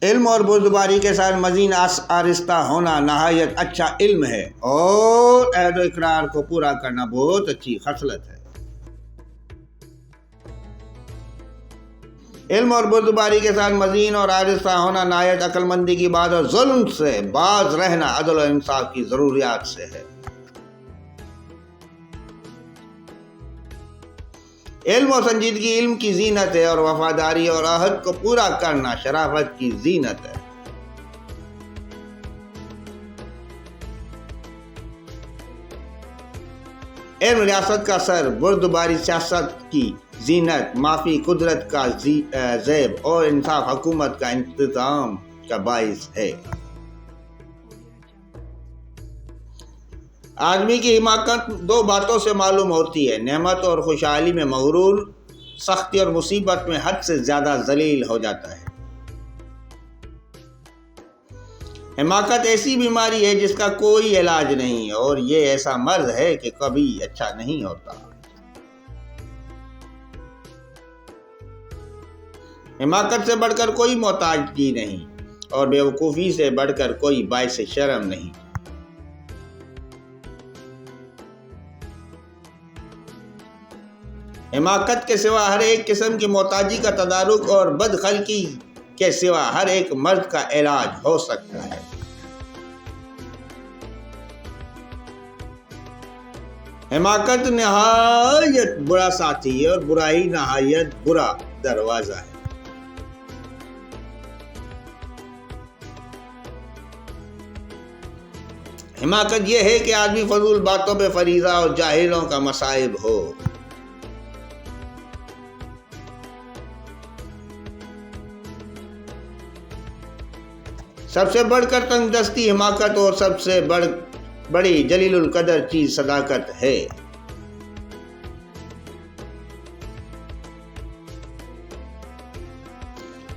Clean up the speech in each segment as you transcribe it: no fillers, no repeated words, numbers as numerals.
علم اور بردباری کے ساتھ مزید آہستہ ہونا نہایت اچھا علم ہے اور عہد و اقرار کو پورا کرنا بہت اچھی خصلت ہے۔ علم اور بردباری کے ساتھ مزین اور آہستہ ہونا نہایت عقل مندی کی بات اور ظلم سے باز رہنا عدل و انصاف کی ضروریات سے ہے۔ علم و سنجیدگی علم کی زینت ہے اور وفاداری اور عہد کو پورا کرنا شرافت کی زینت ہے۔ علم ریاست کا سر، بردباری سیاست کی زینت، معافی قدرت کا زیب اور انصاف حکومت کا انتظام کا باعث ہے۔ آدمی کی حماقت دو باتوں سے معلوم ہوتی ہے: نعمت اور خوشحالی میں مغرور، سختی اور مصیبت میں حد سے زیادہ ذلیل ہو جاتا ہے۔ حماقت ایسی بیماری ہے جس کا کوئی علاج نہیں اور یہ ایسا مرض ہے کہ کبھی اچھا نہیں ہوتا۔ حماقت سے بڑھ کر کوئی محتاجگی نہیں اور بیوقوفی سے بڑھ کر کوئی باعث شرم نہیں۔ حماقت کے سوا ہر ایک قسم کی محتاجی کا تدارک اور بدخلقی کے سوا ہر ایک مرض کا علاج ہو سکتا ہے۔ حماقت نہایت برا ساتھی ہے اور برائی نہایت برا دروازہ ہے۔ حماقت یہ ہے کہ آدمی فضول باتوں پہ فریضہ اور جاہلوں کا مصائب ہو۔ سب سے بڑھ کر تنگ دستی حماقت اور سب سے بڑی جلیل القدر چیز صداقت ہے۔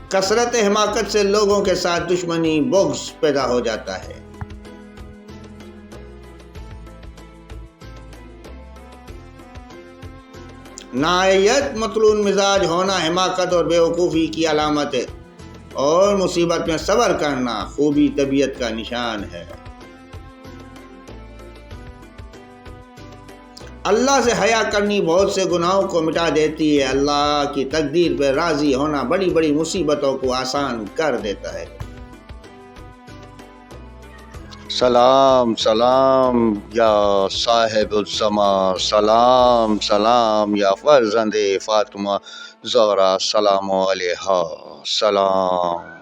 کثرت حماقت سے لوگوں کے ساتھ دشمنی، بغض پیدا ہو جاتا ہے۔ نہایت مطلون مزاج ہونا حماقت اور بیوقوفی کی علامت ہے اور مصیبت میں صبر کرنا خوبی طبیعت کا نشان ہے۔ اللہ سے حیا کرنی بہت سے گناہوں کو مٹا دیتی ہے۔ اللہ کی تقدیر پہ راضی ہونا بڑی بڑی مصیبتوں کو آسان کر دیتا ہے۔ سلام سلام یا صاحب الزمان، سلام سلام یا فرزند فاطمہ زہرا، سلام علیہا، سلام۔